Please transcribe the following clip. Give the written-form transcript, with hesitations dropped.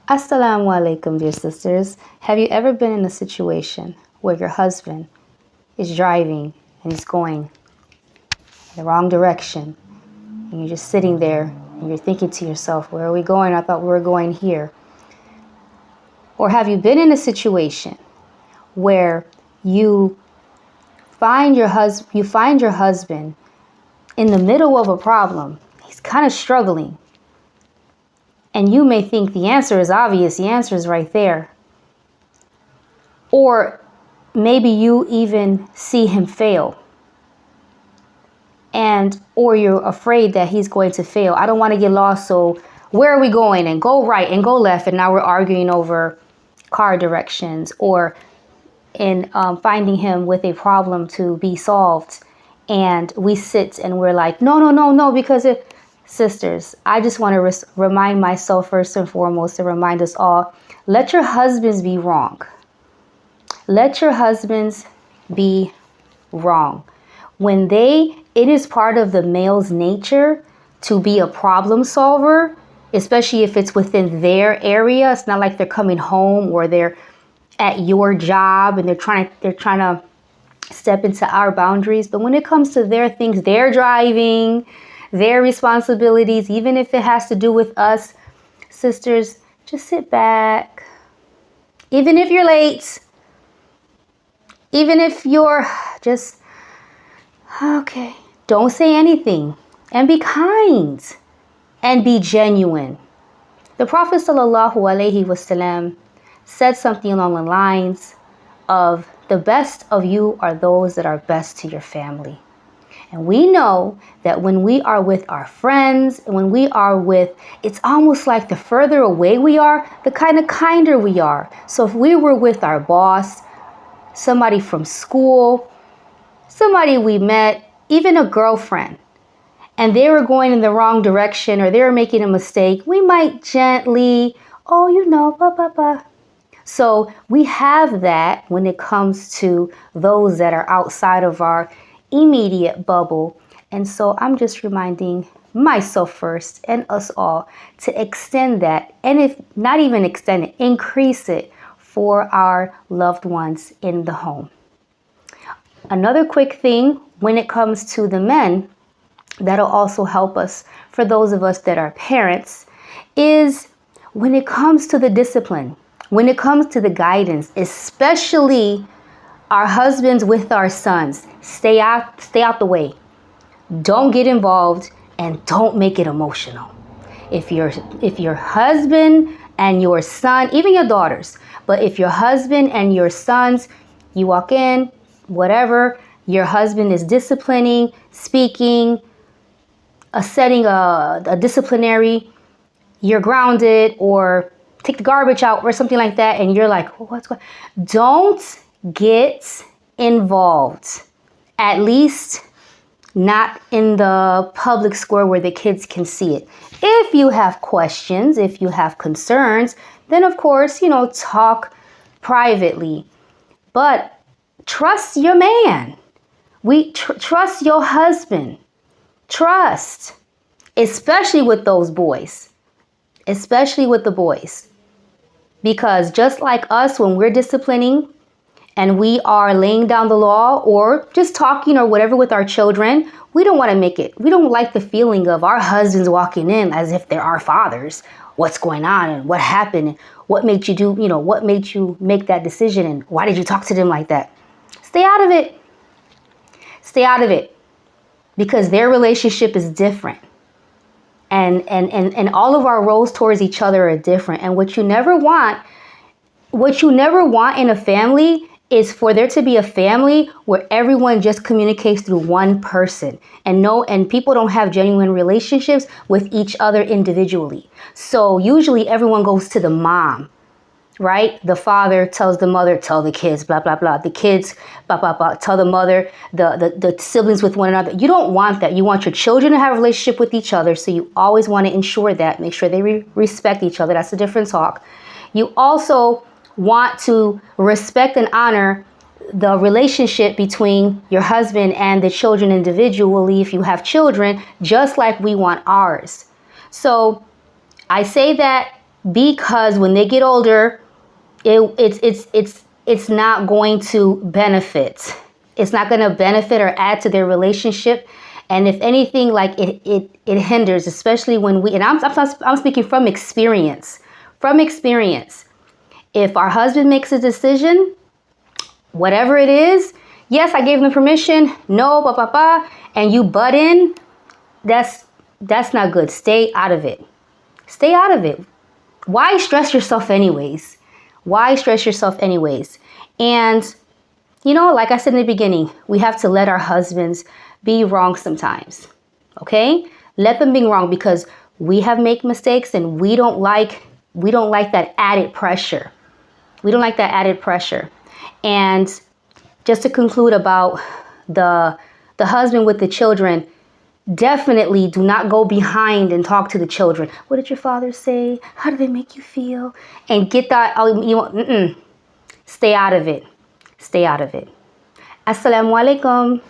Assalamu alaikum, dear sisters. Have you ever been in a situation where your husband is driving and he's going in the wrong direction, and you're just sitting there and you're thinking to yourself, where are we going? I thought we were going here. Or have you been in a situation where you find your husband in the middle of a problem? He's kind of struggling. And you may think the answer is obvious. The answer is right there. Or maybe you even see him fail. Or you're afraid that he's going to fail. I don't want to get lost, so where are we going? And go right and go left. And now we're arguing over car directions, or in finding him with a problem to be solved. And we sit and we're like, no, because it... Sisters, I just want to remind myself first and foremost, and remind us all, let your husbands be wrong. Let your husbands be wrong. It is part of the male's nature to be a problem solver, especially if it's within their area. It's not like they're coming home or they're at your job and they're trying to step into our boundaries. But when it comes to their things, they're driving, their responsibilities, even if it has to do with us, sisters, just sit back. Even if you're late, even if you're just, okay, don't say anything, and be kind and be genuine. The Prophet ﷺ said something along the lines of, the best of you are those that are best to your family. And we know that when we are with our friends, and when we are with, it's almost like the further away we are, the kind of kinder we are. So if we were with our boss, somebody from school, somebody we met, even a girlfriend, and they were going in the wrong direction or they were making a mistake, we might gently, blah, blah, blah. So we have that when it comes to those that are outside of our immediate bubble. And so I'm just reminding myself first and us all to extend that, and if not even extend it, increase it for our loved ones in the home. Another quick thing when it comes to the men that'll also help us, for those of us that are parents, is when it comes to the discipline, when it comes to the guidance, especially our husbands with our sons, stay out the way. Don't get involved and don't make it emotional. If your husband and your son, even your daughters, but if your husband and your sons, you walk in, whatever, your husband is disciplining, speaking, setting a disciplinary, you're grounded, or take the garbage out or something like that, and you're like, what's going on? Don't get involved, at least not in the public square where the kids can see it. If you have questions, if you have concerns, then of course, talk privately. But trust your man. Trust your husband. Trust, especially with those boys, especially with the boys. Because just like us, when we're disciplining, and we are laying down the law or just talking or whatever with our children, we don't want to make it. We don't like the feeling of our husbands walking in as if they're our fathers. What's going on and what happened? And what made you do, what made you make that decision? And why did you talk to them like that? Stay out of it. Stay out of it. Because their relationship is different. And all of our roles towards each other are different. And what you never want in a family is for there to be a family where everyone just communicates through one person and people don't have genuine relationships with each other individually. So usually everyone goes to the mom, right? The father tells the mother, tell the kids, blah, blah, blah. The kids, blah, blah, blah, tell the mother, the siblings with one another. You don't want that. You want your children to have a relationship with each other. So you always want to ensure that, make sure they respect each other. That's a different talk. You also want to respect and honor the relationship between your husband and the children individually, if you have children, just like we want ours. So I say that because when they get older, it's not going to benefit. It's not going to benefit or add to their relationship. And if anything, like it hinders, especially when we, and I'm speaking from experience. From experience. If our husband makes a decision, whatever it is, yes, I gave them permission, no, and you butt in, that's not good. Stay out of it. Stay out of it. Why stress yourself anyways? Why stress yourself anyways? And, you know, like I said in the beginning, we have to let our husbands be wrong sometimes, okay? Let them be wrong, because we have made mistakes and we don't like that added pressure. We don't like that added pressure. And just to conclude about the husband with the children, definitely do not go behind and talk to the children. What did your father say? How did they make you feel? And get that, stay out of it. Stay out of it. Assalamu alaikum.